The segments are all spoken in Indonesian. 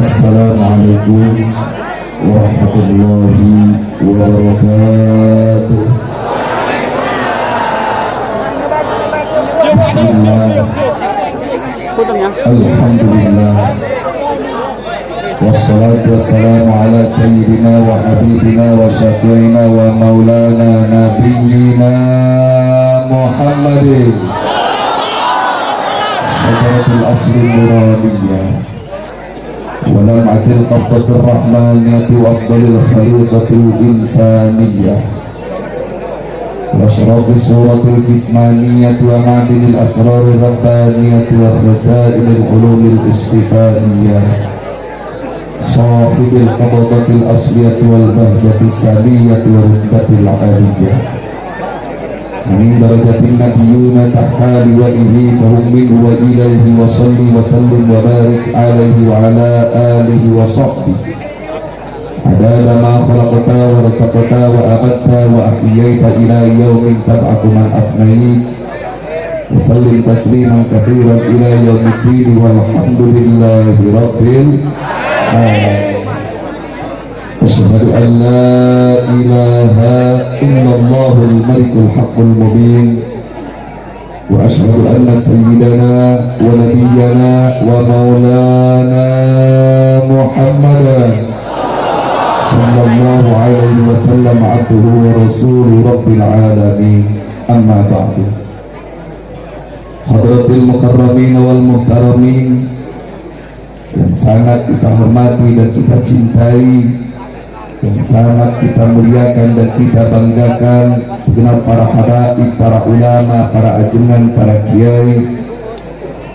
Assalamualaikum warahmatullahi wabarakatuh. Bismillah, alhamdulillah, wassalatu wassalamu ala sayyidina wa habibina wa syafi'ina wa maulana nabiyyina Muhammadin syajaratul asri nuraniyah ولمعة القبضة الرحمانية وأفضل الخليقة الإنسانية وأشرف الصورة الجسمانية ومعدن الأسرار الربانية وخزائن العلوم الاستفانية صاحب القبضة الأصلية والبهجة السامية والرتبة العالية من درجة النبيون تحت لوائه فهم منه وإليه وصل وسلم وبارك عليه وعلى آله وصحبه عدد ما خلقت ورزقت وأبدت وأحييت إلى يوم تبعث من أفنيت وسلم تسليما كثيرا إلى يوم الدين والحمد لله رب العالمين. أشهد أن لا إله إلا الله الملك الحق المبين وأشهد أن سيدنا ونبينا ومولانا محمدا صلى الله عليه وسلم عبده ورسوله رب العالمين. أما بعد، حضرات المكرمين والمحترمين yang sangat kita hormati dan kita cintai, yang sangat kita muliakan dan kita banggakan, segenap para habaib, para ulama, para ajengan, para kiai,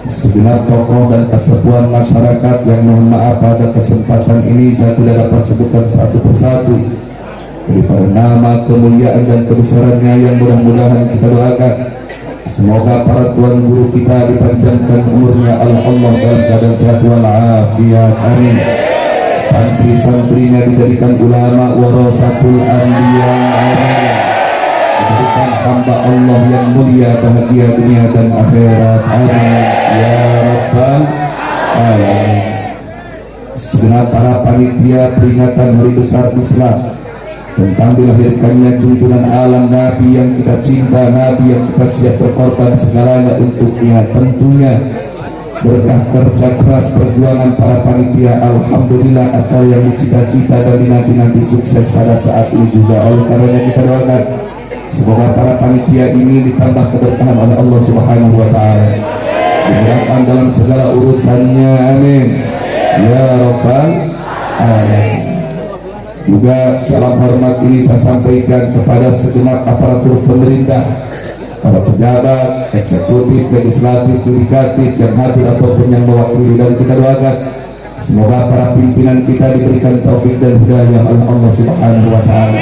segenap tokoh dan kesepuhan masyarakat yang mohon maaf pada kesempatan ini saya tidak dapat sebutkan satu persatu daripada nama, kemuliaan dan kebesarannya yang mudah-mudahan kita doakan semoga para tuan guru kita dipanjangkan umurnya oleh Allah dalam keadaan sehat walafiat, amin. Santri-santrinya dijadikan ulama warasatul anbiya, amin. Dijadikan hamba Allah yang mulia, bahagia dunia dan akhirat, amin ya rabbal alamin. Segenap para panitia peringatan hari besar Islam tentang dilahirkannya junjungan alam Nabi yang kita cinta, Nabi yang kita siap berkorban segalanya untuknya, tentunya berkah kerja keras perjuangan para panitia, alhamdulillah acara yang dicita-cita dan dinanti-nanti sukses pada saat ini juga. Oleh karenanya kita doakan semoga para panitia ini ditambah keberkahan oleh Allah Subhanahu wa taala, dimudahkan dalam segala urusannya, amin ya rabbal alamin. Juga salam hormat ini saya sampaikan kepada segenap aparatur pemerintah, para pejabat, eksekutif, legislatif, yudikatif yang hadir ataupun yang mewakili, dan kita doakan semoga para pimpinan kita diberikan taufik dan hidayah oleh Allah Subhanahu wa taala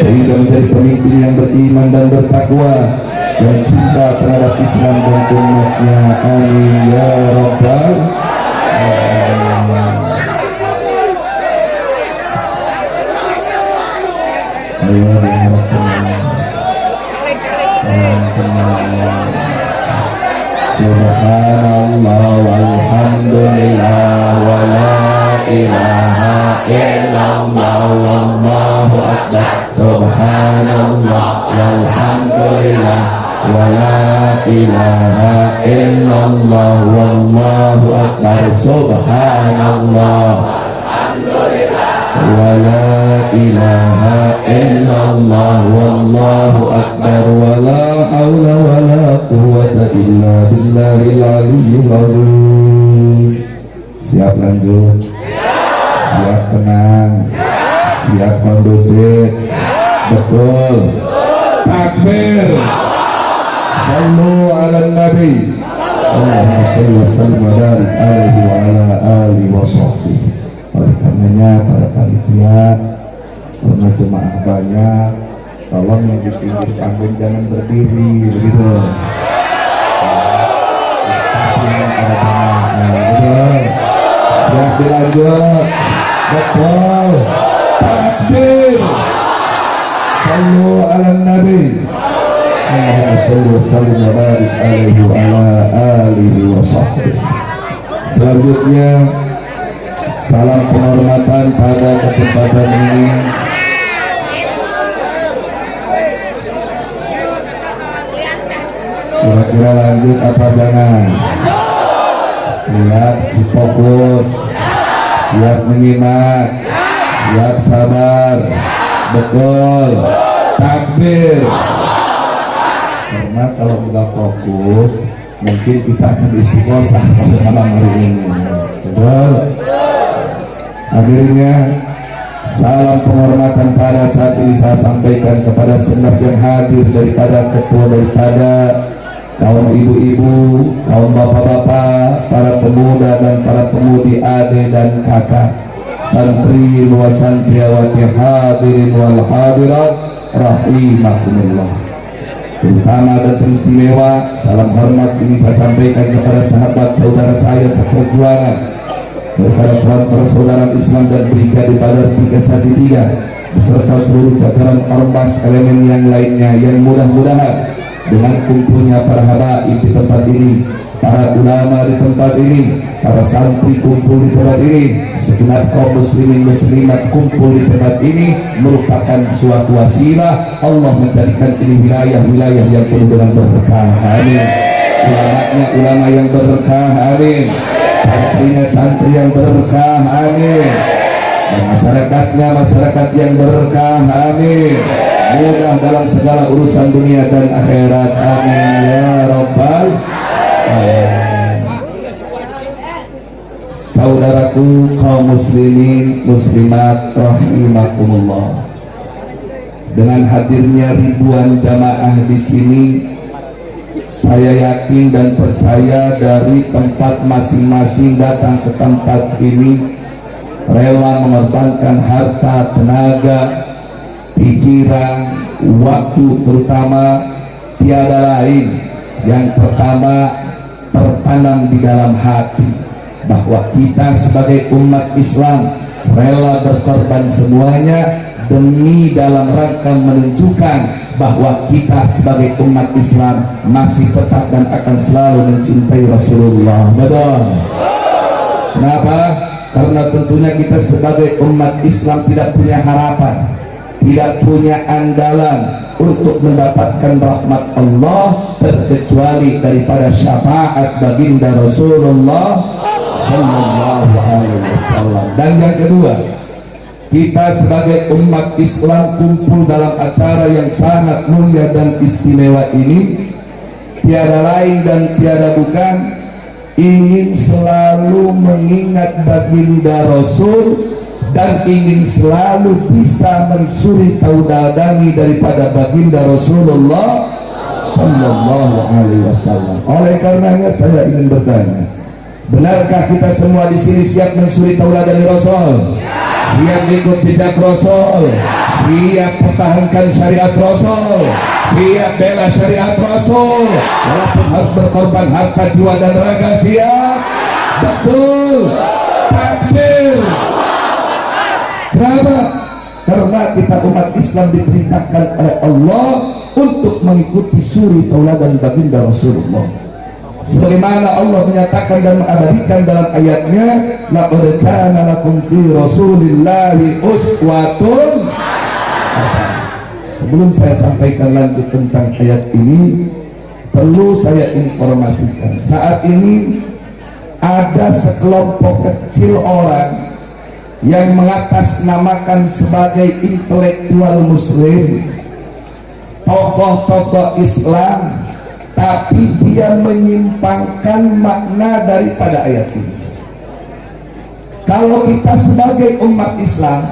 sehingga menjadi pemimpin yang beriman dan bertakwa yang cinta terhadap Islam dan umatnya, amin ya rabbal alamin. Ayo Subhanallah walhamdulillah wa la ilaha illallah wallahu akbar. Subhanallah walhamdulillah wa la ilaha illallah wallahu akbar. Subhanallah wa la ilaha illallah wallahu akbar wa la hawla wa la quwwata illa billahil aliyyil azim. Siap lanjut? Siap tenang? Siap kondusif? Betul? Takbir! Sallu ala nabi. Allahumma shalli wa sallim wa barik alaihi wa ala alihi wa sahbihi. Oleh karenanya para panitia, karena jemaah banyak, tolong yang di pinggir panggung jangan berdiri begitu. Siap dilanjut, betul. Takbir, sallu ala nabi. Allahumma shalli wa sallim wa barik alaihi wa ala alihi wa sahbihi. Selanjutnya Salam penghormatan pada kesempatan ini. Kira-kira lanjut apa jangan? Siap, si fokus, siap menyimak, siap sabar, betul, takbir. Karena kalau nggak fokus, mungkin kita akan istiqosah pada malam hari ini. Betul. Akhirnya salam penghormatan pada saat ini saya sampaikan kepada segenap yang hadir, daripada ketua, daripada kaum ibu-ibu, kaum bapak-bapak, para pemuda dan para pemudi, adik dan kakak, santri wa santriwati, hadirin wal hadirat rahimakumullah. Terutama dan teristimewa salam hormat ini saya sampaikan kepada sahabat saudara saya seperjuangan, kepada front persaudaraan Islam dan Brigade Badar 313 beserta seluruh jajaran ormas elemen yang lainnya, yang mudah-mudahan dengan kumpulnya para habaib di tempat ini, para ulama di tempat ini, para santri kumpul di tempat ini, segenap kaum muslimin muslimat kumpul di tempat ini, merupakan suatu wasilah Allah menjadikan ini wilayah-wilayah yang penuh dengan berkah. Amin. Ulamanya ulama yang berkah. Amin. Santrinya santri yang berkah. Amin. Dan masyarakatnya masyarakat yang berkah. Amin. Mudah dalam segala urusan dunia dan akhirat. Amin ya rabbal alamin. Saudaraku kaum muslimin muslimat rahimakumullah, dengan hadirnya ribuan jamaah di sini, saya yakin dan percaya dari tempat masing-masing datang ke tempat ini rela mengorbankan harta, tenaga, pikiran, waktu, terutama tiada lain. Yang pertama, tertanam di dalam hati bahwa kita sebagai umat Islam rela berkorban semuanya demi dalam rangka menunjukkan bahwa kita sebagai umat Islam masih tetap dan akan selalu mencintai Rasulullah. Betul. Kenapa? Karena tentunya kita sebagai umat Islam tidak punya harapan, tidak punya andalan untuk mendapatkan rahmat Allah terkecuali daripada syafaat baginda Rasulullah Sallallahu Alaihi Wasallam. Dan yang kedua, kita sebagai umat Islam kumpul dalam acara yang sangat mulia dan istimewa ini tiada lain dan tiada bukan ingin selalu mengingat baginda Rasul dan ingin selalu bisa mensuri taudadani daripada baginda Rasulullah Sallallahu Alaihi Wasallam. Oleh karenanya saya ingin bertanya, benarkah kita semua di sini siap mensuri tauladan Rasul? Siap ikut jejak Rasul? Siap pertahankan syariat Rasul? Siap bela syariat Rasul walaupun harus berkorban harta, jiwa dan raga? Siap? Betul. Takbir. Kenapa? Karena kita umat Islam diperintahkan oleh Allah untuk mengikuti suri tauladan baginda Rasulullah. Sebagaimana Allah menyatakan dan mengabadikan dalam ayatnya, laqad kana lakum fi rasulillahi uswatun hasanah. Sebelum saya sampaikan lanjut tentang ayat ini, perlu saya informasikan, saat ini ada sekelompok kecil orang yang mengatasnamakan sebagai intelektual muslim, tokoh-tokoh Islam, tapi dia menyimpangkan makna daripada ayat ini. Kalau kita sebagai umat Islam,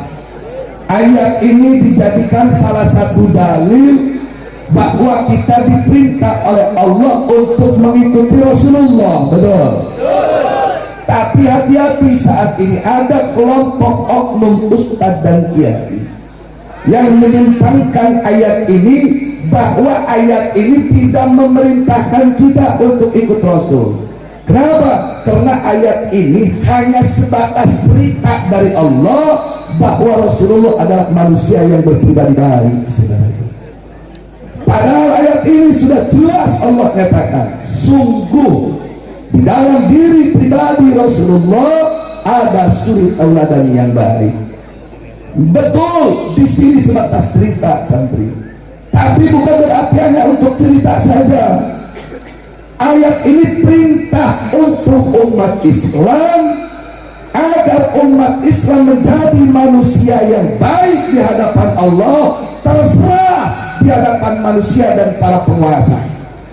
ayat ini dijadikan salah satu dalil bahwa kita diperintah oleh Allah untuk mengikuti Rasulullah. Betul. Tapi hati-hati, saat ini ada kelompok oknum ustadz dan kiai yang menyimpangkan ayat ini, bahwa ayat ini tidak memerintahkan kita untuk ikut Rasul. Kenapa? Karena ayat ini hanya sebatas cerita dari Allah bahwa Rasulullah adalah manusia yang berpribadi baik. Padahal ayat ini sudah jelas Allah katakan, sungguh di dalam diri pribadi Rasulullah ada suri tauladan yang baik. Betul, di sini sebatas cerita santri, tapi bukan berarti hanya untuk cerita saja. Ayat ini perintah untuk umat Islam agar umat Islam menjadi manusia yang baik di hadapan Allah, terserah di hadapan manusia dan para penguasa.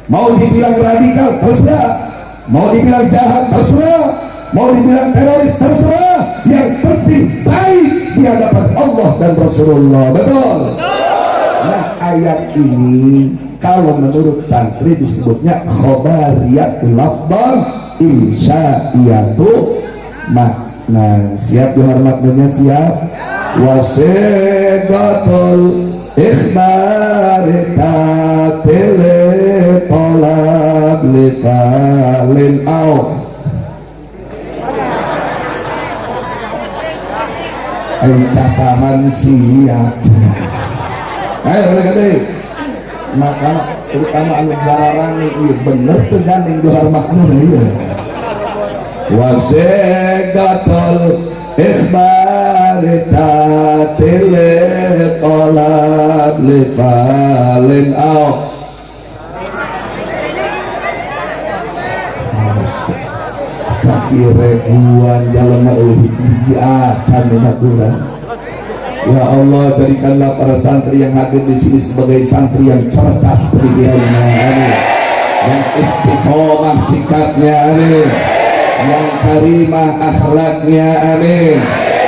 Mau dibilang radikal terserah, mau dibilang jahat terserah, mau dibilang teroris terserah, yang penting baik di hadapan Allah dan Rasulullah. Betul? Nah, ayat ini kalau menurut santri disebutnya khobariyat lafdan insya'iyatu makna. Siap dihormatnya? Siap. Wasiqatul ikhbari tatile tolab lifalin au. Cacahan siap. Ayo mereka deh. Maka terutama anu gararang nih, iya bener tuh gandeng dihormatnya iya. Wasiqatul ikhbari tatile tolab lifalin au. Sakireguan jalma hiji-hiji acan mematuran. Ya Allah, jadikanlah para santri yang hadir di sini sebagai santri yang cerdas pemikirannya, amin. Yang istiqomah sikapnya, amin. Yang karimah akhlaknya, amin.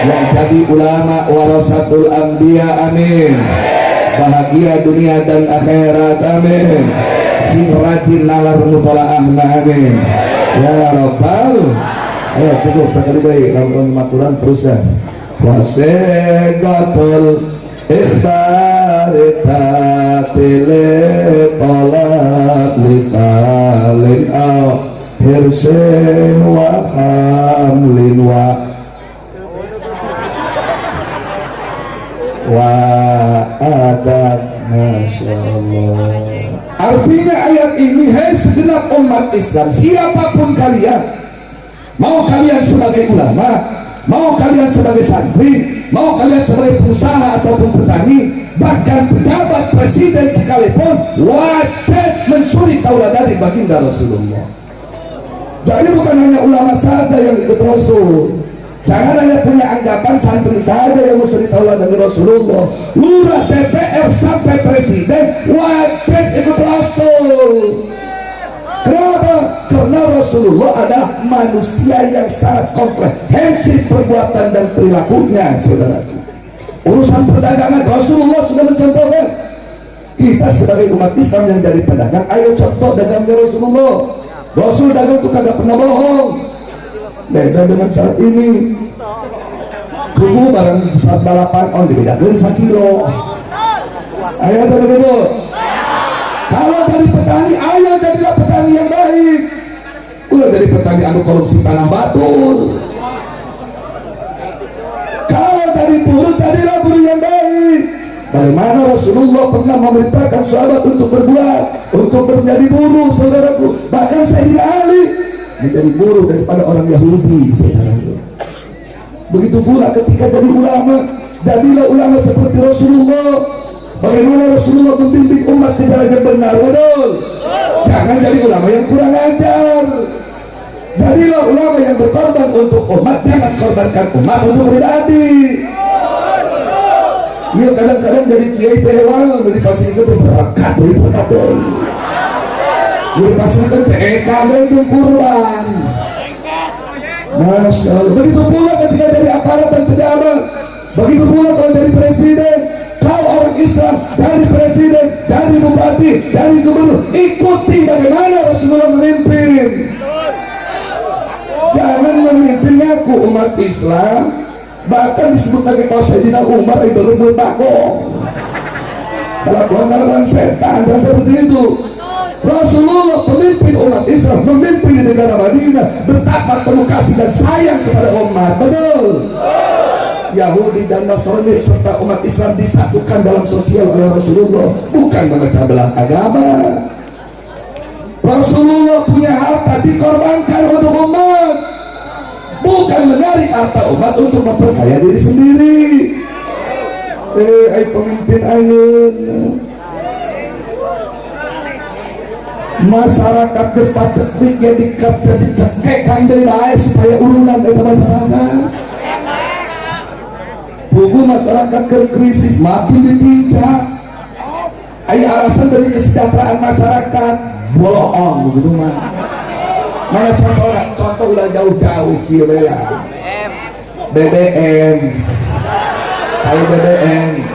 Yang jadi ulama warasatul anbiya, amin. Bahagia dunia dan akhirat, amin. Si rajin nalar mutolaahna, amin. Ya Rabbal. Ayo cukup sekali baik kalau maturan terus ya. Wasiqatul ikhbari tatile tolab lifalin au hirsin wa hamlin wa adab. Masya Allah. Artinya ayat ini, hai segenap umat Islam, siapapun kalian, mau kalian sebagai ulama, mau kalian sebagai santri, mau kalian sebagai pengusaha ataupun petani, bahkan pejabat presiden sekalipun, wajib mensuri tauladan dari baginda Rasulullah. Jadi bukan hanya ulama saja yang ikut Rasul. Jangan hanya punya anggapan santri saja yang mensuri tauladan dari Rasulullah. Lurah, DPR sampai presiden wajib ikut Rasul. Kenapa? Karena Rasulullah adalah manusia yang sangat komprehensif perbuatan dan perilakunya, saudaraku. Urusan perdagangan Rasulullah sudah mencontohkan. Kita sebagai umat Islam yang jadi pedagang, ayo contoh dagangnya Rasulullah. Rasul dagang itu kagak pernah bohong. Beda dengan saat ini. Dulu barang saat balapan on dibedakan 1 kilo. Ayo dulu. Kalau dari petani, ayo jadilah petani yang baik. Ulah dari petani anu korupsi tanah batu. Kalau dari buruh, jadilah buruh yang baik. Bagaimana Rasulullah pernah memerintahkan sahabat untuk berbuat, untuk menjadi buruh, saudaraku. Bahkan Sayyidina Ali menjadi buruh daripada orang Yahudi, saudaraku. Begitu pula ketika jadi ulama, jadilah ulama seperti Rasulullah. Bagaimana Rasulullah membimbing umat ke jalan yang benar, betul? Jangan jadi ulama yang kurang ajar. Jadilah ulama yang berkorban untuk umat, jangan korbankan umat untuk pribadi. Iya, kadang-kadang jadi kiai pehewan, jadi pasirkan berberkat, berberkat deh. Jadi pasirkan PEKB itu kurban. Masya Allah. Begitu pula ketika jadi aparat dan pejabat. Begitu pula kalau jadi presiden. Kalau orang Islam dari presiden, dari bupati, dari gubernur, ikuti bagaimana Rasulullah memimpin. Jangan memimpin ngaku umat Islam, bahkan disebut lagi kalau Sayyidina Umar itu berburu bakong. Kalau setan dan seperti itu. Rasulullah pemimpin umat Islam, memimpin di negara Madinah, betapa penuh kasih dan sayang kepada umat. Betul? Yahudi dan Nasrani serta umat Islam disatukan dalam sosial oleh Rasulullah, bukan memecah belah agama. Rasulullah punya harta dikorbankan untuk umat, bukan menarik harta umat untuk memperkaya diri sendiri. Pemimpin ayeuna masyarakat geus paceklik ya dicekekan deui bae supaya urunan eta masyarakat. Buku masyarakat ke krisis makin ditincak. Aya alasan dari kesejahteraan masyarakat boloong begitu mah. Mana contoh ulah jauh-jauh kieu bae lah. BBM. Ayo BBM.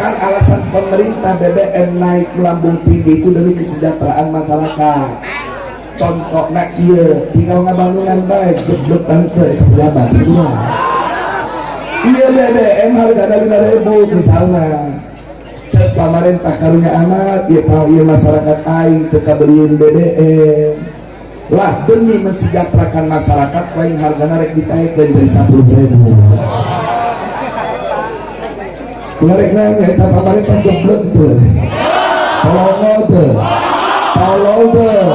Kan alasan pemerintah BBM naik melambung tinggi itu demi kesejahteraan masyarakat. Contoh nak kieu tinggal ngabangunan baik geblek tante pejabat semua. Iya BBM hargana 5.000 misalnya. Cek pemerintah karunya amat ya tahu iya masyarakat aing teu kabeuliin BBM. Lah demi mensejahterakan masyarakat lain hargana rek ditaikeun dari 10.000. Mereka nanya eta pemerintah goblok teu. Tolong deh.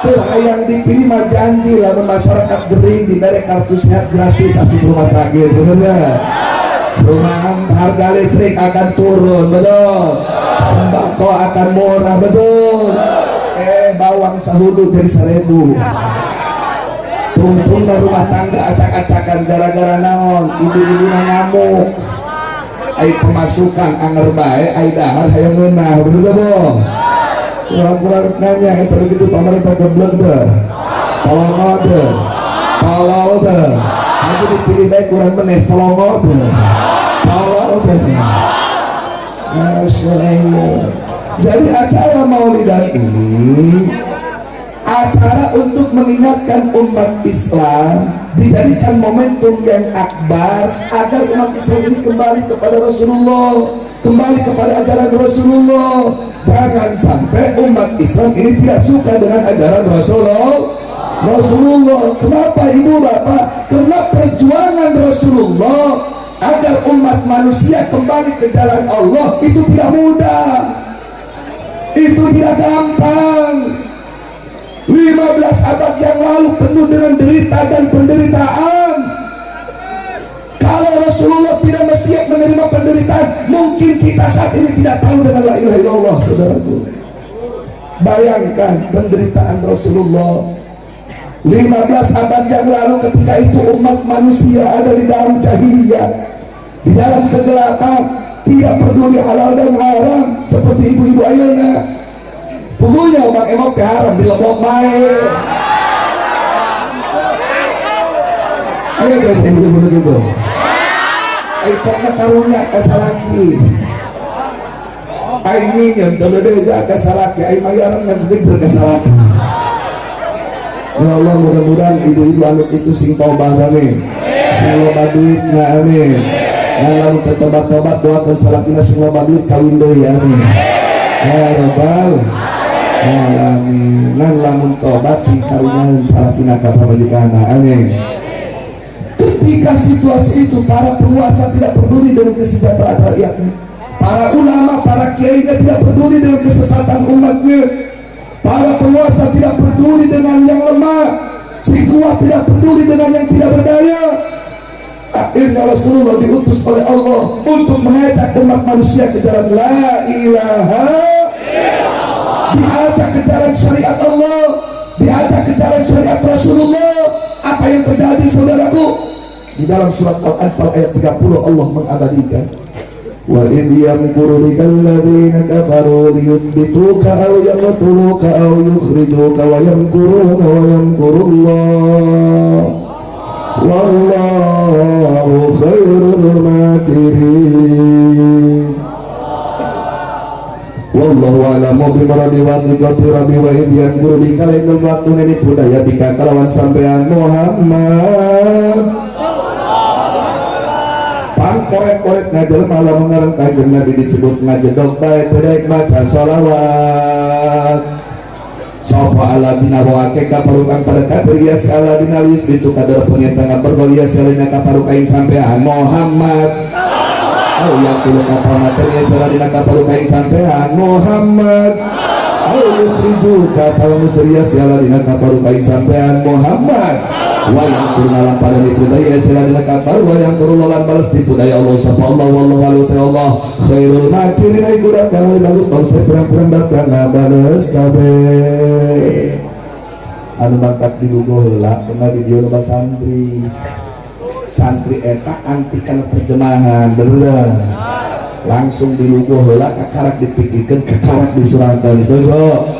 Teu hayang dipilih mah janji lamun masyarakat gering dibere kartu sehat gratis asup rumah sakit, bener ya? Rumahan harga listrik akan turun, betul. Sembako akan murah, betul. Bawang sahudu dari 1.000. Tungtungna rumah tangga acak-acakan gara-gara naon? Ibu-ibu ngamuk. Ai pemasukan anger bae, ai dahar hayang ngeunah, bener gak boh? Kurang-kurang nanya, eta begitu pemerintah goblok deh. Tolong deh. Aku dipilih baik kurang menes, tolong deh. Masya Allah. Jadi acara Maulidan ini acara untuk mengingatkan umat Islam, dijadikan momentum yang akbar agar umat Islam ini kembali kepada Rasulullah, kembali kepada ajaran Rasulullah. Jangan sampai umat Islam ini tidak suka dengan ajaran Rasulullah. Kenapa ibu bapak? Karena perjuangan Rasulullah agar umat manusia kembali ke jalan Allah itu tidak mudah, itu tidak gampang. 15 abad yang lalu penuh dengan derita dan penderitaan. Kalau Rasulullah tidak siap menerima penderitaan, mungkin kita saat ini tidak tahu dengan la ilaha illallah, saudaraku. Bayangkan penderitaan Rasulullah 15 abad yang lalu, ketika itu umat manusia ada di dalam jahiliyah, di dalam kegelapan, tidak peduli halal dan haram seperti ibu-ibu ayeuna. Pokoknya umat emok ke haram di Lombok main. Ayo guys, ibu-ibu gitu. Ayo pokoknya karunya kasalaki. Ayo nginget kalau dia kasalaki. Ayo mayaran yang begitu kasalaki. Ya Allah, mudah-mudahan ibu-ibu anut itu sing taubat, amin. Sing loba duitna, amin. Nah lamun tobat-tobat doakan salakina sing loba duit kawin deui, amin. Ya Rabbal alamin. Lan lamun tobat sing karunyaeun salakina ka pamajikanna, amin. Ketika situasi itu para penguasa tidak peduli dengan kesejahteraan rakyatnya, para ulama, para kiai tidak peduli dengan kesesatan umatnya. Para penguasa tidak peduli dengan yang lemah, si kuat tidak peduli dengan yang tidak berdaya. Akhirnya Rasulullah diutus oleh Allah untuk mengajak umat manusia ke jalan la ilaha illallah, diajak ke jalan syariat Allah, diajak ke jalan syariat Rasulullah. Apa yang terjadi, saudaraku? Di dalam surat Al-Anfal ayat 30 Allah mengabadikan, wa idh yamkuru bikal ladzina kafaru liyuthbituka aw yaqtuluka aw yukhrijuka wa yamkurullah wallahu khairul makirin. Wallahu a'lamu bimaradi wa tiqati rabbi wa idh yamkuru bikal inal waktu ini budaya bika kalawan sampean Muhammad korek-korek ngajar malam mengarang kajian Nabi disebut ngajedok baik terek baca sholawat sofa aladina wake kaparukan pada kabir yas aladina lius bitu kadar penyentang bergol yas aladina kaparukain sampean Muhammad au yakulu kapal materi yas aladina kaparukain sampean Muhammad au yukhriju kapal musteri yas aladina kaparukain sampean Muhammad wa yang kurnalan pada tipu daya sirana kafar wa yang kurnalan balas tipu daya Allah sapa Allah wallahu Allah khairul makirin ay kuda kang bagus bangsa perang-perang datang balas kabeh anu mantap dilugo heula kena di dieu loba santri eta anti kana terjemahan bener langsung dilugo heula kakarak dipikirkeun kakarak disurahkeun setuju.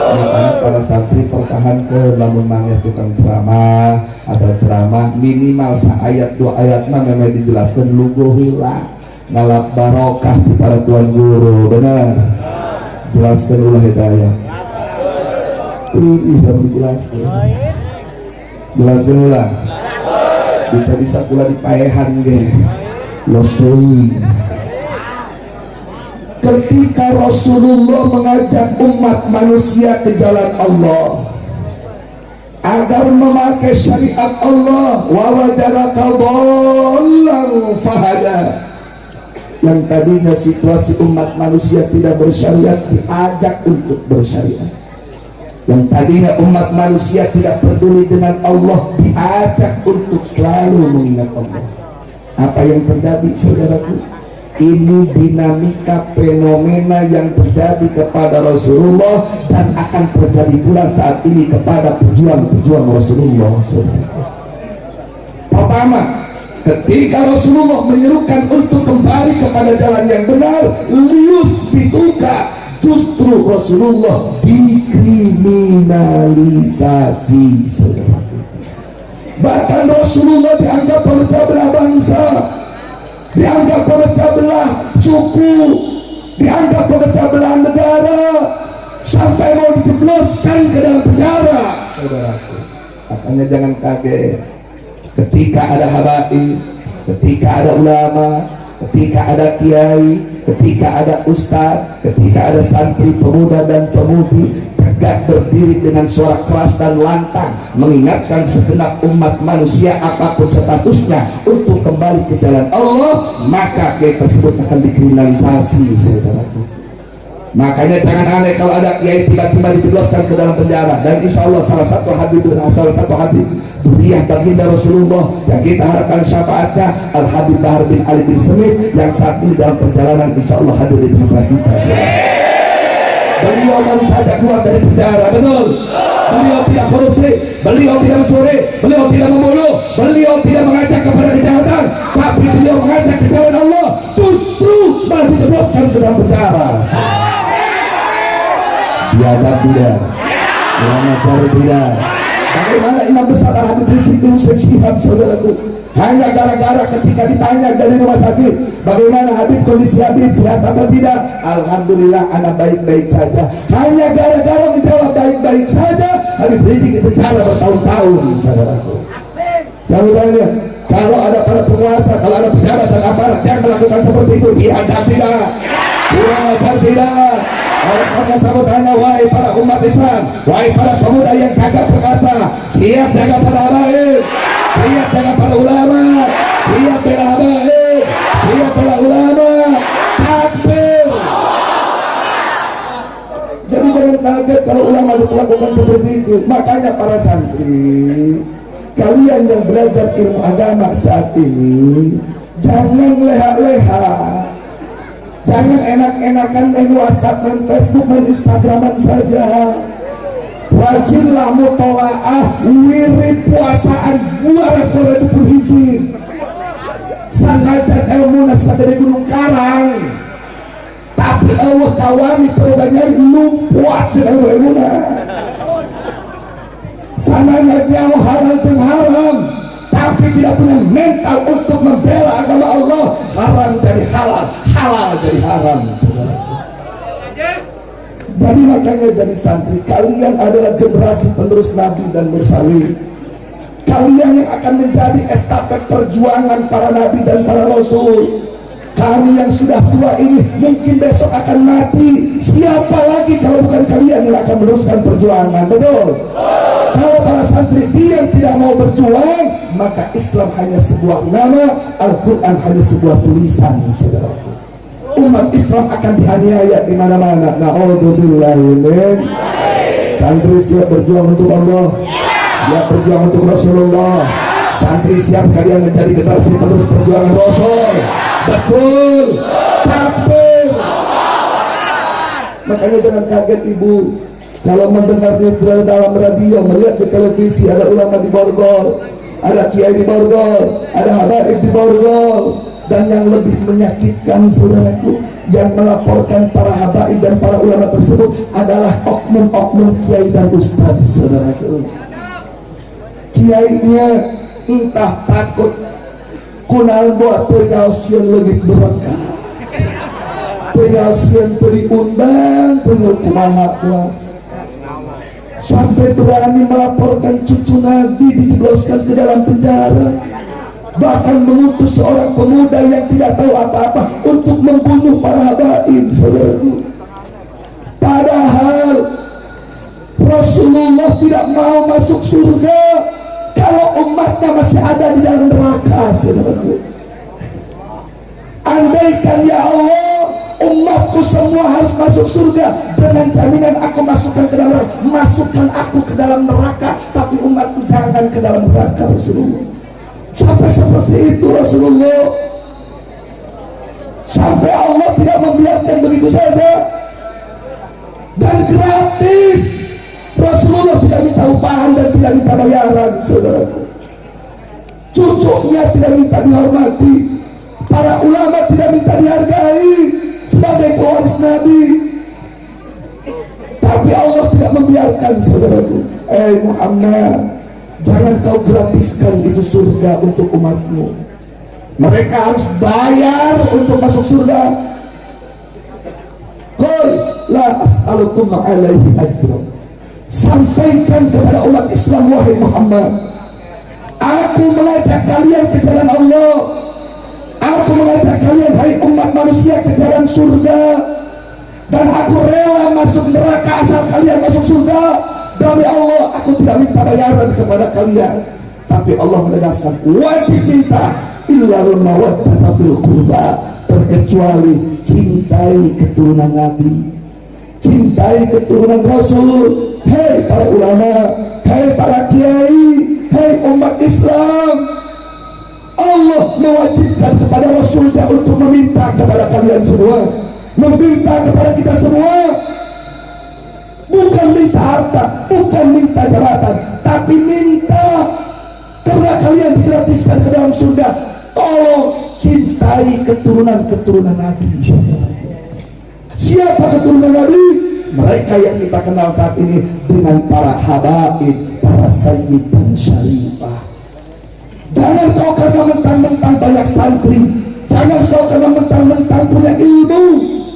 Makanya para santri pertahankan lamun maneh tukang ceramah atau ceramah minimal ayat 2 ayat mah memang dijelaskan lugo heula ngalap barokah di para tuan guru benar jelaskan ulah eta aya ih baru jelaskan ulah bisa-bisa kula dipaehan ge los deui. Ketika Rasulullah mengajak umat manusia ke jalan Allah agar memakai syariat Allah, wa wajadaka dhallan fahada, yang tadinya situasi umat manusia tidak bersyariat diajak untuk bersyariat, yang tadinya umat manusia tidak peduli dengan Allah diajak untuk selalu mengingat Allah. Apa yang terjadi saudaraku? Ini dinamika fenomena yang terjadi kepada Rasulullah dan akan terjadi pula saat ini kepada pejuang-pejuang Rasulullah. Pertama, ketika Rasulullah menyerukan untuk kembali kepada jalan yang benar, lius bituka, justru Rasulullah dikriminalisasi. Bahkan Rasulullah dianggap pemecah belah bangsa, dianggap pemecah belah suku, dianggap pemecah belah negara, sampai mau dijebloskan ke dalam penjara. Saudaraku, makanya jangan kaget ketika ada habaib, ketika ada ulama, ketika ada kiai, ketika ada ustadz, ketika ada santri pemuda dan pemudi tegak berdiri dengan suara keras dan lantang mengingatkan segenap umat manusia apapun statusnya untuk kembali ke jalan Allah, maka kiai tersebut akan dikriminalisasi, saudaraku. Makanya jangan aneh kalau ada kiai tiba-tiba dijebloskan ke dalam penjara. Dan insya Allah salah satu habib Duriyah baginda Rasulullah yang kita harapkan syafaatnya Al Habib Bahar bin Ali bin Semit yang saat ini dalam perjalanan insya Allah hadir di tempat kita. Beliau baru saja keluar dari penjara, betul. Beliau tidak korupsi, beliau tidak mencuri, beliau tidak membunuh, beliau tidak mengajak kepada kejahatan, tapi beliau mengajak ke jalan Allah, justru malah dijebloskan ke dalam penjara. Biadab tidak, kurang ajar tidak. Bagaimana Imam Besar Al Habib Rizik bin Syekh Syihab, saudaraku? Hanya gara-gara ketika ditanya dari rumah sakit, bagaimana Habib, kondisi Habib sehat apa tidak? Alhamdulillah anak baik-baik saja. Hanya gara-gara menjawab baik-baik saja, Habib Rizik dipenjara bertahun-tahun, saudaraku. Saudara, kalau ada para penguasa, kalau ada pejabat dan aparat yang melakukan seperti itu, biadab tidak, kurang ajar tidak. Oleh karena saya bertanya, wahai para umat Islam, wahai para pemuda yang gagah perkasa, siap jaga para habaib, siap jaga para ulama, siap bela habaib, siap bela ulama, takbir. Jadi jangan kaget kalau ulama diperlakukan seperti itu. Makanya para santri, kalian yang belajar ilmu agama saat ini, jangan leha-leha, jangan enak-enakan main WhatsApp, main Facebook, main Instagraman saja. Rajinlah mutolaah, wirid puasaan, buat buku hiji. Sanajan ilmu nasa dari gunung karang, tapi Allah kawani teruganya lumpuat dengan ilmu na. Sananya nyawa halal jeung haram, tapi tidak punya mental untuk membela agama Allah. Haram jadi halal, halal jadi haram, saudara. Jadi makanya jadi santri, kalian adalah generasi penerus Nabi dan Mursalin. Kalian yang akan menjadi estafet perjuangan para Nabi dan para Rasul. Kami yang sudah tua ini mungkin besok akan mati. Siapa lagi kalau bukan kalian yang akan meneruskan perjuangan, betul? Kalau para santri diam tidak mau berjuang, maka Islam hanya sebuah nama, Al-Quran hanya sebuah tulisan, saudara. Umat Islam akan dianiaya di mana-mana. Na'udzubillahi min. Santri siap berjuang untuk Allah, siap berjuang untuk Rasulullah. Santri siap kalian menjadi generasi penerus perjuangan Rasul. Betul. Takbir. Makanya jangan kaget ibu kalau mendengarnya dalam radio, melihat di televisi ada ulama di Borgol, ada kiai di Borgol, ada habaib di Borgol. Dan yang lebih menyakitkan saudaraku, yang melaporkan para habaib dan para ulama tersebut adalah oknum-oknum kiai dan ustaz saudaraku. Kiainya entah takut kunal buat pegawsian lebih berkah, pegawsian diundang penyukumaha sampai berani melaporkan cucu Nabi dijebloskan ke dalam penjara, bahkan mengutus seorang pemuda yang tidak tahu apa-apa untuk membunuh para habaib saudaraku. Padahal Rasulullah tidak mau masuk surga kalau umatnya masih ada di dalam neraka saudaraku. Andaikan ya Allah umatku semua harus masuk surga dengan jaminan aku masukkan aku ke dalam neraka, tapi umatku jangan ke dalam neraka Rasulullah. Sampai seperti itu Rasulullah, sampai Allah tidak membiarkan begitu saja dan gratis. Rasulullah tidak minta upahan dan tidak minta bayaran saudaraku. Cucunya tidak minta dihormati, para ulama tidak minta dihargai sebagai pewaris Nabi, tapi Allah tidak membiarkan saudaraku. Muhammad, jangan kau gratiskan itu surga untuk umatmu. Mereka harus bayar untuk masuk surga. Qul la as'alukum alaihi ajra. Sampaikan kepada umat Islam, wahai Muhammad, aku mengajak kalian ke jalan Allah. Aku mengajak kalian, hai umat manusia, ke jalan surga. Dan aku rela masuk neraka asal kalian masuk surga. Demi Allah, aku tidak minta bayaran kepada kalian. Tapi Allah menegaskan, wajib minta illal mawaddata fil qurba, terkecuali cintai keturunan Nabi, cintai keturunan Rasul. Hei para ulama, hei para kiai, hei umat Islam, Allah mewajibkan kepada Rasulnya untuk meminta kepada kalian semua, meminta kepada kita semua. Bukan minta harta, bukan minta jabatan, tapi minta karena kalian digratiskan ke dalam surga. Tolong cintai keturunan Nabi. Siapa keturunan Nabi? Mereka yang kita kenal saat ini dengan para habaib, para sayyid dan syarifah. Jangan kau karena mentang-mentang banyak santri, jangan kau karena mentang-mentang punya ilmu,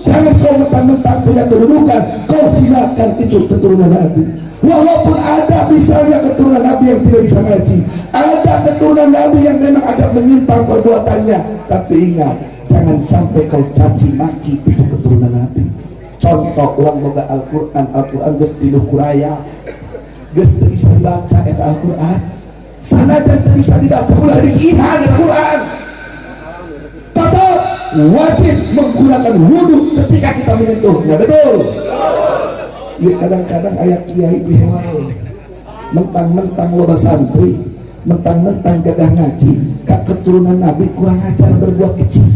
jangan kau mentang-mentang punya kedudukan, kau hinakan itu keturunan Nabi. Walaupun ada misalnya keturunan Nabi yang tidak bisa ngaji, ada keturunan Nabi yang memang agak menyimpang perbuatannya, tapi ingat, jangan sampai kau caci maki itu keturunan Nabi. Contoh orang boga Al-Quran geus pinuh kuraya, geus teu bisa dibaca eta Al-Quran, sanajan teu bisa dibaca ulah dikihan Al-Quran. Tetap wajib menggunakan wudu ketika kita menyentuhnya, betul? Ya kadang-kadang ayat kiai bihewai, mentang-mentang loba santri, mentang-mentang gagah ngaji, kak keturunan Nabi kurang ajar berbuat kecil,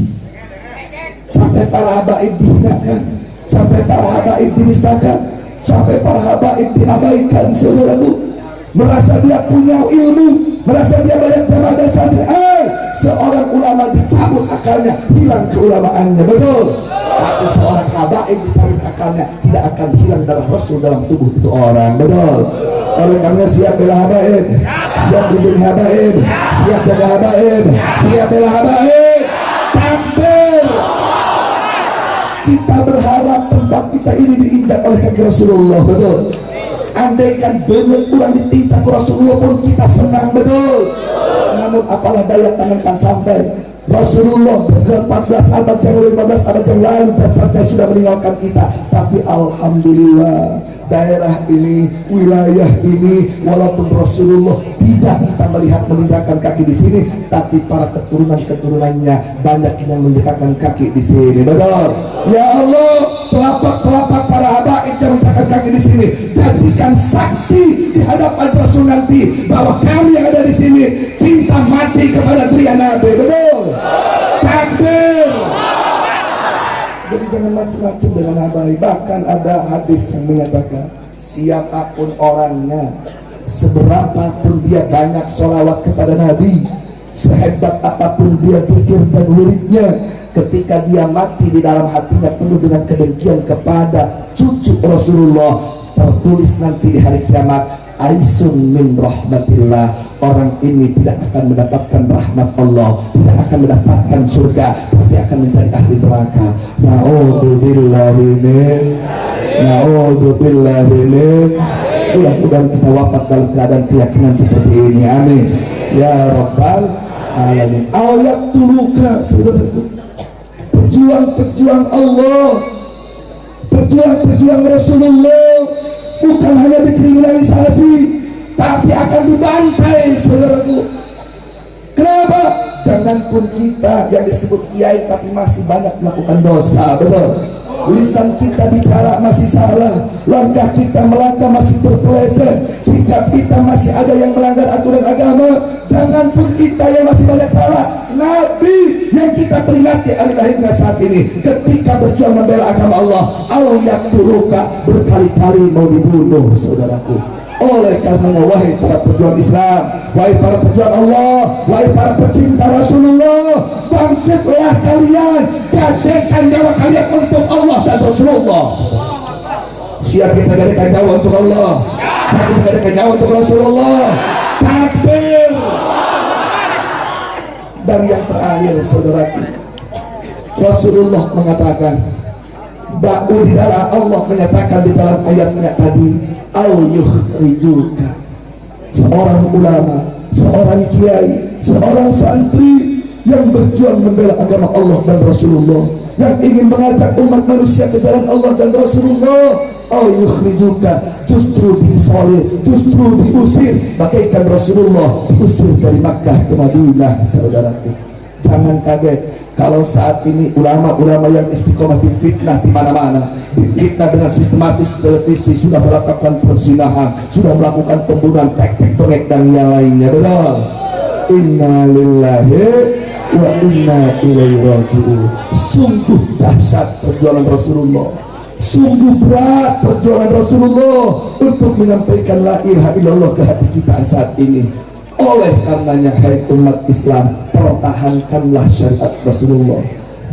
sampai para habaib dihinakan, sampai para habaib dinistakan, sampai para habaib diabaikan. Saudaraku, merasa dia punya ilmu, merasa dia banyak jamaah dan santri, seorang ulama dicabut akalnya, hilang keulamaannya, betul? Tapi seorang habaib dicabut akalnya, tidak akan hilang darah Rasul dalam tubuh itu orang, betul? Oleh karena siap bela habaib, siap lindungi habaib, siap jaga habaib, siap bela habaib. Takbir. Kita berharap tempat kita ini diinjak oleh kaki Rasulullah, betul? Andaikan benar kurang ditinjak Rasulullah pun kita senang, betul? Namun apalah daya tangan tak sampai. Rasulullah 14 abad yang lalu, 15 abad yang lalu jasadnya sudah meninggalkan kita, tapi alhamdulillah daerah ini, wilayah ini, walaupun Rasulullah tidak kita melihat meninggalkan kaki di sini, tapi para keturunannya banyak yang meninggalkan kaki di sini, betul? Ya Allah, telapak para habaib yang meninggalkan kaki di sini, jadikan saksi di hadapan Rasul nanti bahwa kami yang ada di sini cinta mati kepada pilihan Nabi. Betul? Takbir. Jadi jangan macam-macam dengan abai. Bahkan ada hadis yang menyatakan siapapun orangnya, seberapapun dia banyak sholawat kepada Nabi, sehebat apapun dia pikir dan wiridnya, ketika dia mati di dalam hatinya penuh dengan kedengkian kepada cucu Rasulullah, tertulis nanti di hari kiamat aisun min rahmatillah, orang ini tidak akan mendapatkan rahmat Allah, tidak akan mendapatkan surga, tapi akan menjadi ahli neraka. Na'udzubillahi min mudah-mudahan kita wafat dalam keadaan keyakinan seperti ini. Amin ya rabbal alamin. Ayat tuluka, saudaraku, pejuang-pejuang Allah, pejuang-pejuang Rasulullah bukan hanya dikriminalisasi, tapi akan dibantai, saudaraku. Kenapa? Janganpun kita yang disebut kiai tapi masih banyak melakukan dosa, betul? Lisan kita bicara masih salah, langkah kita melangkah masih terpeleset, sikap kita masih ada yang melanggar aturan agama. Janganpun kita yang masih banyak salah, Nabi yang kita peringati hari lahirnya saat ini ketika berjuang membela agama Allah, al-yaqtuluka, berkali-kali mau dibunuh, saudaraku. Oleh karenanya, wahai para pejuang Islam, wahai para pejuang Allah, wahai para pecinta Rasulullah, bangkitlah kalian, gadekan nyawa kalian untuk Allah dan Rasulullah. Siap kita gadekan nyawa untuk Allah, siap kita gadekan nyawa untuk Rasulullah. Takbir. Dan yang terakhir, saudaraku, Rasulullah mengatakan, bahwa di dalam Allah menyatakan di dalam ayatnya tadi, au yukhrijuka, seorang ulama, seorang kiai, seorang santri yang berjuang membela agama Allah dan Rasulullah, yang ingin mengajak umat manusia ke jalan Allah dan Rasulullah, au yukhrijuka, justru disolid, justru diusir, bagaikan Rasulullah diusir dari Makkah ke Madinah. Saudaraku, jangan kaget kalau saat ini ulama-ulama yang istiqomah difitnah di mana-mana, difitnah dengan sistematis televisi, sudah melakukan perzinahan, sudah melakukan pembunuhan, tek-tek bengek dan yang lainnya. Betul? Inna lillahi wa inna ilaihi raji'un. Sungguh dahsyat perjuangan Rasulullah, sungguh berat perjuangan Rasulullah untuk menyampaikan la ilaha illallah ke hati kita saat ini. Oleh karenanya, hai umat Islam, pertahankanlah syariat Rasulullah,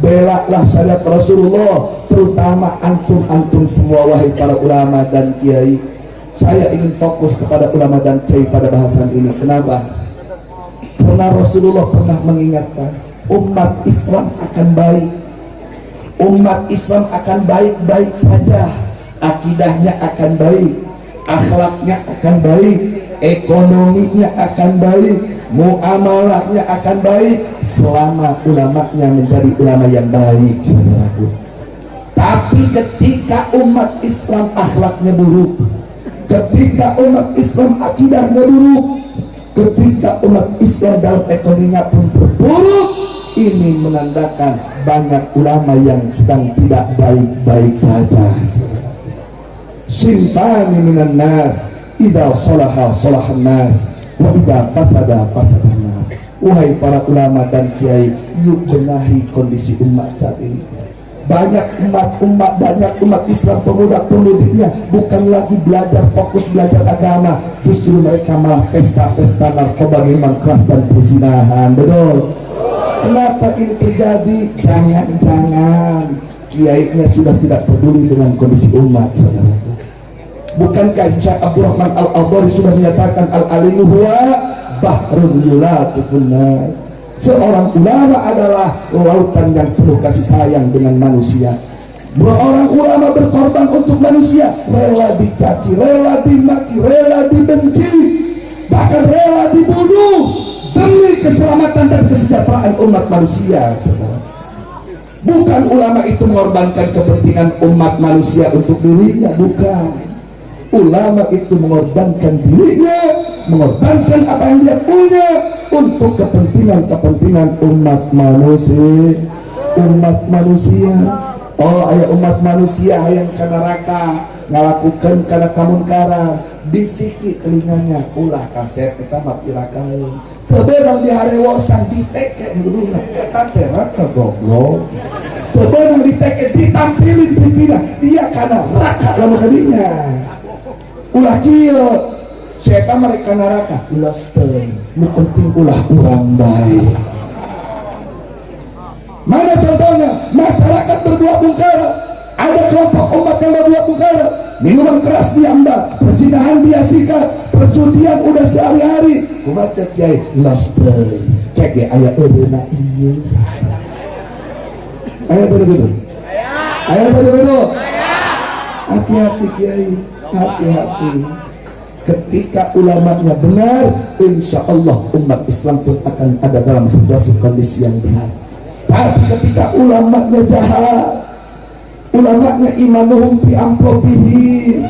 belalah syariat Rasulullah, terutama antum-antum semua, wahai para ulama dan kiai. Saya ingin fokus kepada ulama dan kiai pada bahasan ini. Kenapa? Karena Rasulullah pernah mengingatkan umat Islam akan baik, umat Islam akan baik-baik saja, akidahnya akan baik, akhlaknya akan baik, ekonominya akan baik, muamalahnya akan baik, selama ulamanya menjadi ulama yang baik, saudaraku. Tapi ketika umat Islam akhlaknya buruk, ketika umat Islam akidahnya buruk, ketika umat Islam dalam ekonominya pun berburuk, ini menandakan banyak ulama yang sedang tidak baik-baik saja. Sinfani minan nas, idza salaha salahan nas, wa idza fasada fasadan nas. Wahai para ulama dan kiai, yuk benahi kondisi umat saat ini. Banyak umat Islam, pemuda-pemudiknya bukan lagi belajar, fokus belajar agama, justru mereka malah pesta-pesta narkoba, minuman keras dan perzinahan. Betul? Kenapa ini terjadi? Jangan-jangan kiainya sudah tidak peduli dengan kondisi umat, saudara. Bukankah Syekh Abdurrahman Al-Adhari sudah menyatakan al-alimu huwa bahrun yulatifun nas, seorang ulama adalah lautan yang penuh kasih sayang dengan manusia. Seorang ulama berkorban untuk manusia, rela dicaci, rela dimaki, rela dibenci, bahkan rela dibunuh demi keselamatan dan kesejahteraan umat manusia, saudara. Bukan ulama itu mengorbankan kepentingan umat manusia untuk dirinya, bukan. Ulama itu mengorbankan dirinya, mengorbankan apa yang dia punya untuk kepentingan umat manusia. Umat manusia, oh ayah umat manusia yang ke neraka, ngalakukan karena kamunkaran, bisiki telinganya, ulah kaset kita mah pirakaeun. Teu beunang diharewosan diteke heuluna, eta teh raka goblok. Teu beunang diteke ditampilin pipina, dia kana raka lamun kadinya. Ulah kieu, saya mereka neraka, ulah teuing, nu penting ulah urang bae. Mana contohnya? Masyarakat berdua bungkara. Ada kelompok umat yang berdua bungkara. Minuman keras diambil, persinahan dia sikat, perjudian udah sehari-hari. Kumaha kiai los teuing. Kege aya eudeuna ieu. Aya bener-bener. Aya bener-bener. Hati-hati kiai, hati-hati. Ketika ulamanya benar, insya Allah umat Islam pun akan ada dalam situasi kondisi yang benar. Tapi ketika ulamanya jahat, ulamanya imanuhum fi amplopihi,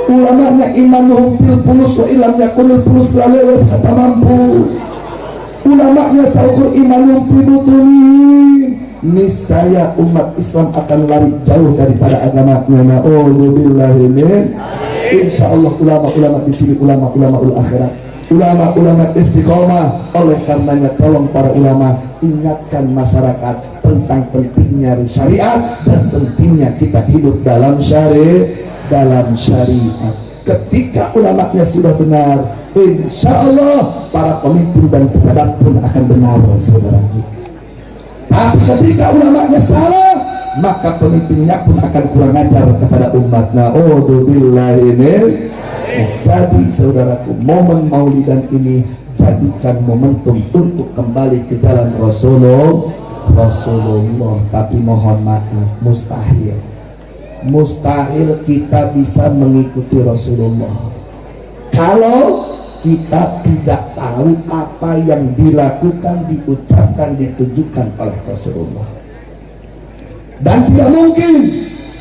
ulamanya imanuhum fil pulus wa ilam yakunil pulus laleles kata mampus, ulamanya saukur imanuhum fi butunin, niscaya umat Islam akan lari jauh daripada agamanya. Na'udzubillahi min. Insya Allah ulama-ulama di sini ulama-ulama ul akhirat, ulama-ulama istiqomah. Oleh karenanya tolong para ulama ingatkan masyarakat tentang pentingnya syariat dan pentingnya kita hidup dalam syariat. Ketika ulamanya sudah benar, insya Allah para pemimpin dan pejabat pun akan benar, saudara. Tapi ketika ulamanya salah, maka pemimpinnya pun akan kurang ajar kepada umat. Na'udzubillahi min. Jadi saudaraku, momen maulidan ini jadikan momentum untuk kembali ke jalan Rasulullah. Tapi mohon maaf, mustahil kita bisa mengikuti Rasulullah kalau kita tidak tahu apa yang dilakukan, diucapkan, ditujukan oleh Rasulullah. Dan tidak mungkin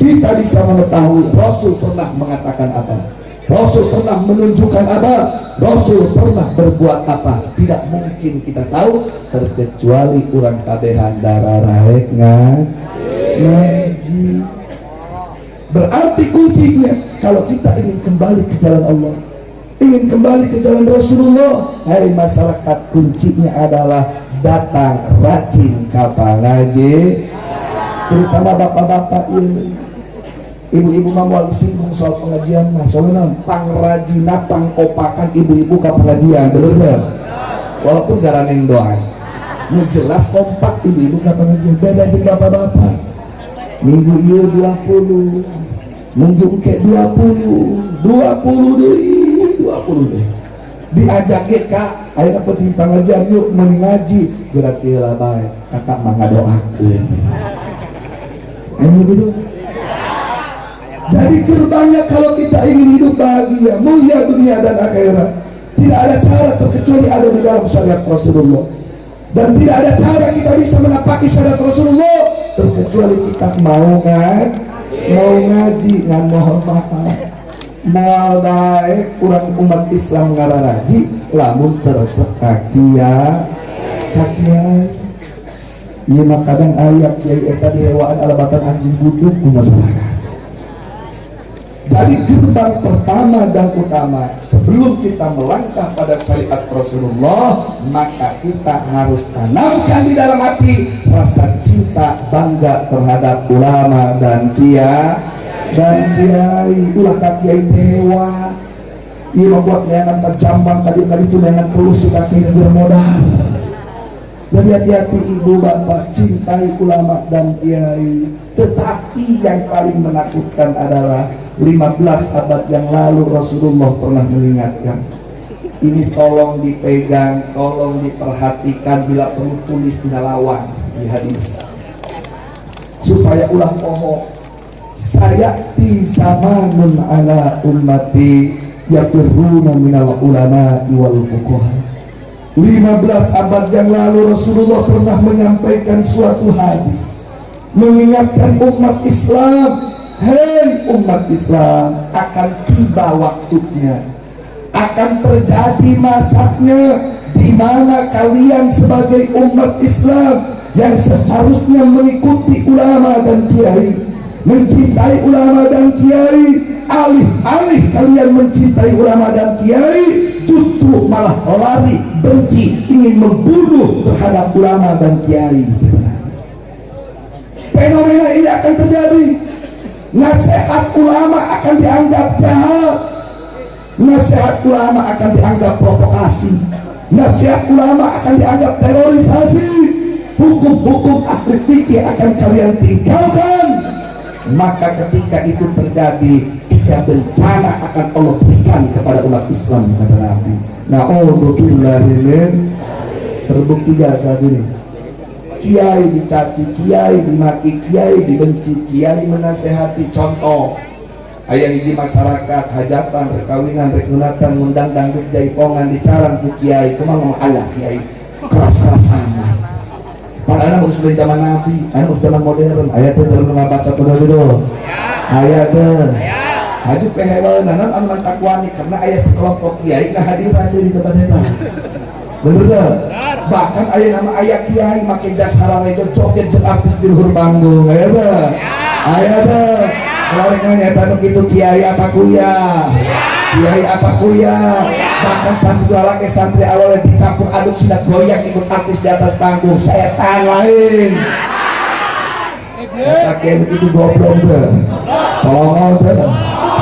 kita bisa mengetahui Rasul pernah mengatakan apa, Rasul pernah menunjukkan apa, Rasul pernah berbuat apa. Tidak mungkin kita tahu, terkecuali orang kabehan darah raek ngaji. Berarti kuncinya, kalau kita ingin kembali ke jalan Allah, ingin kembali ke jalan Rasulullah, hai masyarakat, kuncinya adalah datang rajin kapal ngaji. Terutama bapak-bapak ini, ibu-ibu mau disinggung soal pengajian mah, soalnya pangrajina pangkopakan ibu-ibu ke pengajian, bener. Walaupun garaneng doang, nu jelas kompak ibu-ibu ke pengajian. Beda aja bapak-bapak. Minggu iya 20, minggu ke 20 deh. Diajak kak, ayo dapat pengajian yuk, mending ngaji. Berarti lah baik, kakak mah ngadoakeun. Begitu. Jadi gerbangnya kalau kita ingin hidup bahagia, mulia dunia dan akhirat, tidak ada cara terkecuali ada di dalam syariat Rasulullah. Dan tidak ada cara kita bisa menapaki syariat Rasulullah terkecuali kita mau ngaji. Ngan mohon maaf, moal daek kurang umat Islam ngararaji lamun tersekakia kakiai. Iya mah kadang ayat kiai eta dihewaan alabatan anjing buduk ku masyarakat. Jadi gerbang pertama dan utama sebelum kita melangkah pada syariat Rasulullah, maka kita harus tanamkan di dalam hati rasa cinta bangga terhadap ulama dan kiai. Ulah kiai tewa. Iya membuat neangan terjambang tadi itu neangan tulus suka kiai bermodal. Jadi hati-hati ibu bapak, cintai ulama dan kiai. Tetapi yang paling menakutkan adalah 15 abad yang lalu Rasulullah pernah mengingatkan, ini tolong dipegang, tolong diperhatikan, bila perlu tulis di lawan di hadis, supaya ulah poho. Sayati zamanun ala ummati yafirruna minal ulama wal fuqaha. 15 abad yang lalu Rasulullah pernah menyampaikan suatu hadis mengingatkan umat Islam, hei umat Islam, akan tiba waktunya, akan terjadi masanya di mana kalian sebagai umat Islam yang seharusnya mengikuti ulama dan kiai, mencintai ulama dan kiai, alih-alih kalian mencintai ulama dan kiai, justru malah lari benci, ingin membunuh terhadap ulama dan kiai. Fenomena ini akan terjadi. Nasihat ulama akan dianggap jahat, nasihat ulama akan dianggap provokasi, nasihat ulama akan dianggap terorisasi. Hukum-hukum ahli fikih akan kalian tinggalkan. Maka ketika itu terjadi, tiga bencana akan Allah berikan kepada umat Islam, kata Nabi. Na'udzubillahimin. Terbukti gak saat ini? Kiai dicaci, kiai dimaki, kiai dibenci, kiai menasehati. Contoh, ayah hiji masyarakat hajatan, rekawinan, rekunatan, ngundang dangdut jaipongan dicarang ku kiai, kumaha ngomong Allah kiai keras-kerasan. Padahal muslim zaman Nabi, anu zaman modern. Ayat teh terus ngabaca kudu itu. Ayat teh. Haju pehewan nanon anu mantakwani karena aya sekelompok kiai ngahadiran di tempat eta. Bener teh? Bahkan aya nama aya kiai make jas hararejo joget jeung artis di luhur panggung. Aya teh. Aya teh. Kalau nyata nu kitu kiai apa kuya? Kiai apa kuya? Bahkan santri laki santri awalnya dicampur aduk sudah goyang ikut artis di atas panggung. Setan lain. Kakek itu goblok deh. Tolong deh.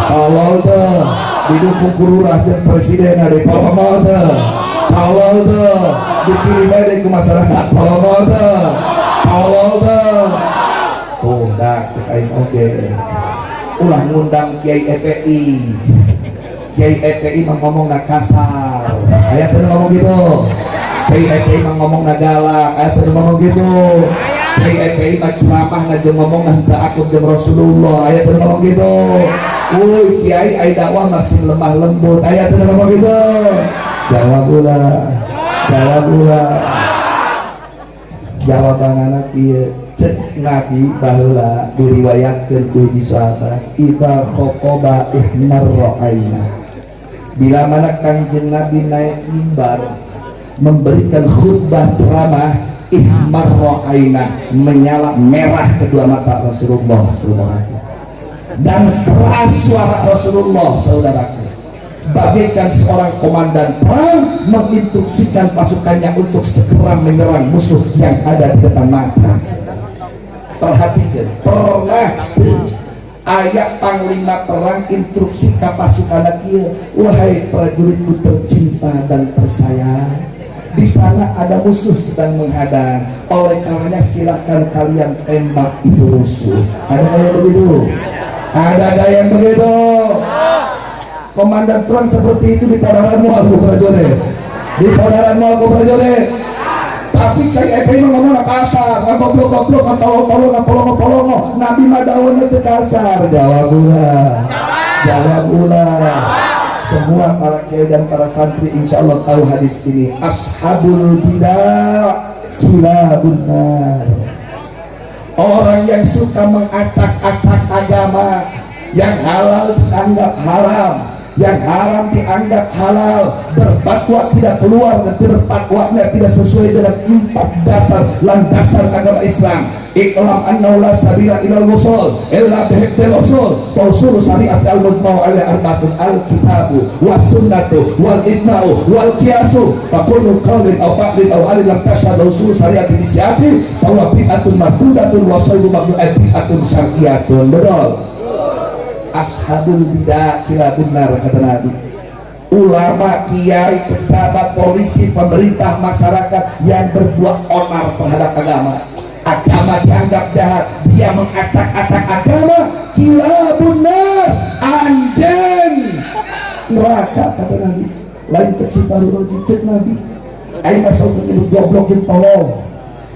Tolong deh. Didukung kururah dan presiden ada. Tolong deh. Tolong deh. Dipilih baik ke masyarakat. Tolong deh. Tolong deh. Tuh dah cekain oke. Ulah ngundang Kiai EPI. Kiai EPI mah ngomong na kasar, ayat itu ngomong gitu. Kiai EPI mah ngomong na galak, ayat itu ngomong gitu. Kiai EPI mah ceramah na jeung ngomong na henteu akut jeung Rasulullah, ayat itu ngomong gitu. Wuih kiai ai dakwah masih lemah lembut, ayat itu ngomong gitu. Jawab ulah, jawab ulah. Jawaban anak ieu cek Nabi baheula diriwayatkeun ku hiji sahabat, idza khoqaba ihmarra aina. Bila mana Kanjeng Nabi naik mimbar memberikan khutbah ceramah, ihmarra aina, menyala merah kedua mata Rasulullah, saudaraku. Dan keras suara Rasulullah, saudaraku. Bagaikan seorang komandan perang menginstruksikan pasukannya untuk segera menyerang musuh yang ada di depan mata. Perhatikan, pernah ayat panglima perang instruksi ke pasukan kia, wahai prajuritku tercinta dan tersayang, di sana ada musuh sedang menghadang, oleh karenanya silakan kalian tembak itu musuh. Ada yang begitu? Ada yang begitu? Komandan perang seperti itu di Podaranmu aku prajurit, di Podaranmu aku prajurit. Tapi kayak EPI ngomong kasar, goblok-goblok, tolong, Nabi mah daunnya itu kasar. Jawab ulah, jawab ulah. Semua para kiai dan para santri insya Allah tahu hadis ini. Ashabul bidah kilabun nar. Orang yang suka mengacak-acak agama, yang halal dianggap haram, yang haram dianggap halal, berfatwa tidak keluar dan berfatwanya tidak sesuai dengan 4 dasar landasan agama Islam. Iqlam annahu la sabila ilal wusul illa bihibdil usul. Usul syariat al-mujma'u ala arba'atun al-kitabu was sunnatu wal ijma'u wal qiyasu. Fa kullu qawlin aw fa'lin aw halin lam tashhad usul syariat inisiatif bahwa bid'atun mardudatun wa sayyidu maqdu'at bid'atun syar'iyyatun. Betul. Ashabul bidah kilabun nar, kata Nabi. Ulama, kiai, pejabat, polisi, pemerintah, masyarakat yang berbuat onar terhadap agama dianggap jahat, dia mengacak-acak agama, kilabun nar, anjing neraka, kata Nabi. Lain cek si baru cek Nabi ayo masuk ke hidup goblokin tolong.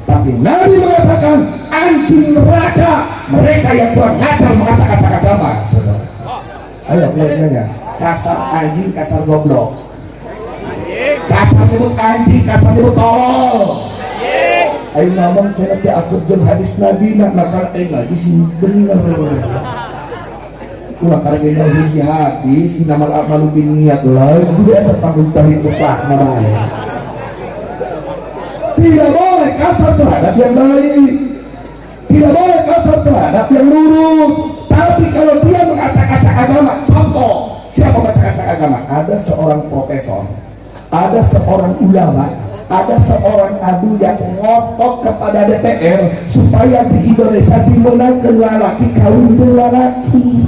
Tapi Nabi mengatakan anjing neraka mereka yang kurang ngajar mengacak-acak agama. Ayo mulainya kasar anjing, kasar goblok, kasar nyebut anjing, kasar nyebut tolol. Ayo ngomong saya nanti akut jeng hadis Nabi nak maka ngaji sini bener. Ulah karena hiji hadis inamal a'malu binniyat lah itu biasa panggil tahid mutlak namanya. Tidak boleh kasar terhadap yang baik, tidak boleh kasar terhadap yang lurus. Tapi kalau dia mengacak-acak agama, contoh, siapa mengacak-acak agama? Ada seorang profesor, ada seorang ulama, ada seorang abu yang ngotot kepada DPR supaya di Indonesia dimenangkan lalaki kawin jeung lalaki,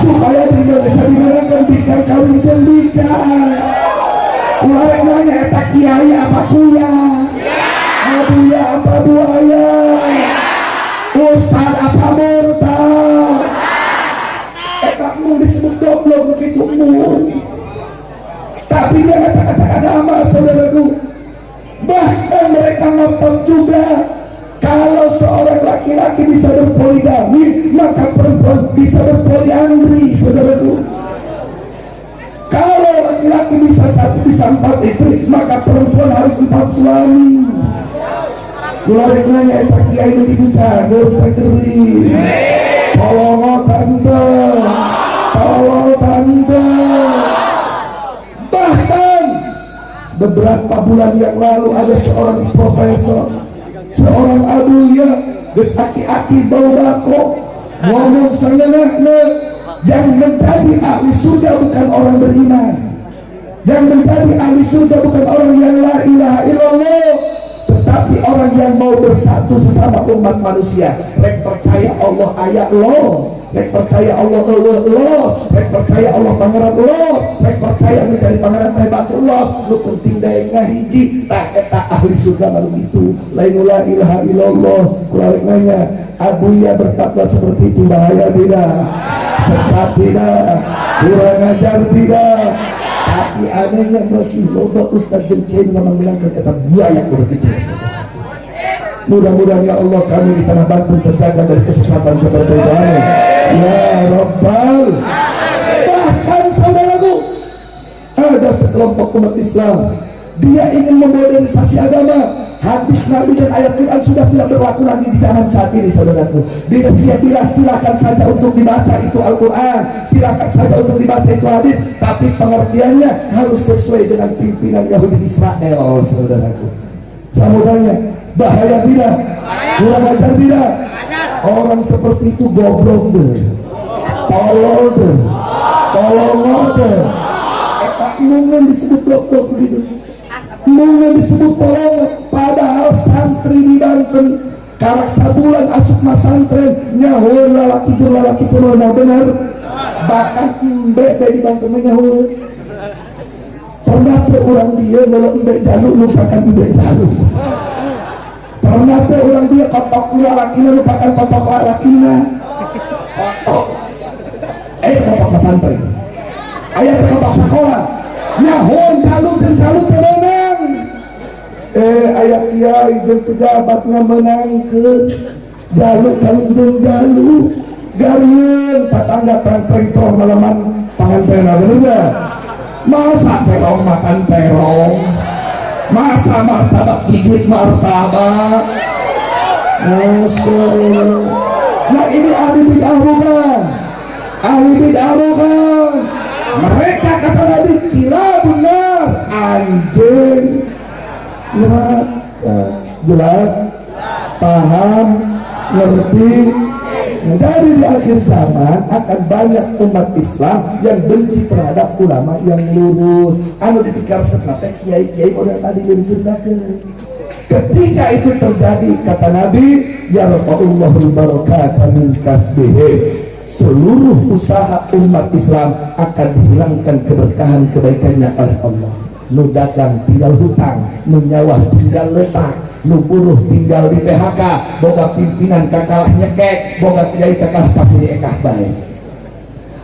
supaya di Indonesia dimenangkan bikar kawin jeung bikar. Ulah nanya eta kiai apa kuya, abuya apa buaya, ustad apa murtad, eta mau disebut goblok begitu mu. Tapi dia ngacak-ngacak agama, saudaraku. Bahkan mereka ngotot juga kalau seorang laki-laki bisa berpoligami, maka perempuan bisa berpoliandri, saudaraku. Kalau laki-laki bisa 1 bisa 4 istri, maka perempuan harus 4 suami. Kularek nanya eta kiai begitu cager pegeri. Tolong tante, tolong tante. Bahkan beberapa bulan yang lalu ada seorang profesor, seorang abuya, geus aki-aki bau bako, ngomong sangeunahna, yang menjadi ahli surga bukan orang beriman, yang menjadi ahli surga bukan orang yang la ilaha illallah, tetapi orang yang mau bersatu sesama umat manusia. Rek percaya Allah ayat lo, rek percaya Allah lo, rek percaya Allah pangeran lo, rek percaya menjadi pangeran Taibatullah. Lu penting daeng ngahiji tah eta ahli surga baru itu. Lain la ilaha illallah. Kularek nanya, abuya bertakwa seperti itu bahaya tidak? Sesat tidak? Kurang ajar tidak? Tapi anehnya masih loba ustaz jengkeun ngomongkeun eta buaya begitu. Mudah-mudahan ya Allah kami di tanah Banten terjaga dari kesesatan seperti ini. Ya Rabbal. Bahkan saudaraku, ada sekelompok umat Islam, dia ingin memodernisasi agama. Hadis Nabi dan ayat Quran sudah tidak berlaku lagi di zaman saat ini, saudaraku. Dia silakan saja untuk dibaca itu Al-Quran, silakan saja untuk dibaca itu hadis, tapi pengertiannya harus sesuai dengan pimpinan Yahudi Israel, saudaraku. Samudanya bahaya tidak? Kurang ajar tidak? Orang seperti itu goblok deh, tolol deh, tolol deh. Eta mungkin disebut goblok begitu, mungkin disebut tolol. Padahal santri di Banten karena sabulan asup masantren nyahuan lalaki jeung lalaki purwana bener, bahkan embe di Banten nyahuan. Pernah teh urang dia kalau embe jaluk lupakan embe jaluk. Pernah teh urang dia kotok lalakina lupakan kotok lalakina. Kotok kotok pesantren, aya teh kotok sekolah nyahuan jaluk jeung jaluk teh menang. Aya kiai jeung pejabat ngamenangkeun jaluk kawin jeung jaluk garieun tatangga treng-treng malaman pangantena bener enggak? Masa terong makan terong, masa martabak gigit martabak. Masya Allah. Nah ini ahli bid'ah bukan? Ahli bid'ah bukan? Mereka kata Nabi kilabun nar, anjing neraka. Jelas? Paham? Ngerti? Dari di akhir zaman akan banyak umat Islam yang benci terhadap ulama yang lurus. Anu dipikir setelah kiai-kiai model tadi diceritakan. Ketika itu terjadi, kata Nabi, yarfa'ullahul barakata min kasbihi, seluruh usaha umat Islam akan dihilangkan keberkahan kebaikannya oleh Allah. Nu dagang tinggal hutang, nu nyawah tinggal letak, nu buruh tinggal di PHK, boga pimpinan kakalah nyekek, boga kiai kakalah pasir ekah baik.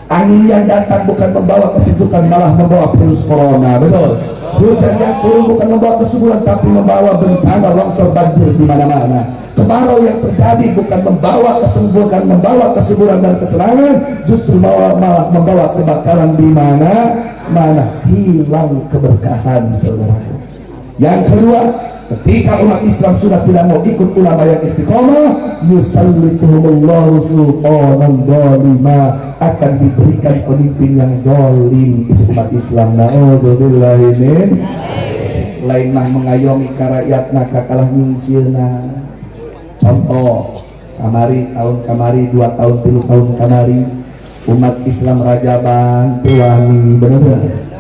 Angin yang datang bukan membawa kesejukan, malah membawa virus corona, betul. Hujan yang turun bukan membawa kesuburan, tapi membawa bencana longsor banjir di mana-mana. Kemarau yang terjadi bukan membawa kesembuhan, membawa kesuburan dan kesenangan, justru malah membawa kebakaran di mana-mana. Hilang keberkahan, saudaraku. Yang kedua, ketika umat Islam sudah tidak mau ikut ulama yang istiqomah, yusallituhumullahu sultanan dhalima, akan diberikan pemimpin yang dolim. Itu umat Islam. Na'udzubillahi min. Lain mah mengayomi ka rakyatna kakalah nyingsieuna. Contoh, kamari tahun kamari 2 tahun 3 tahun kamari umat Islam Rajaban Tuani bener-bener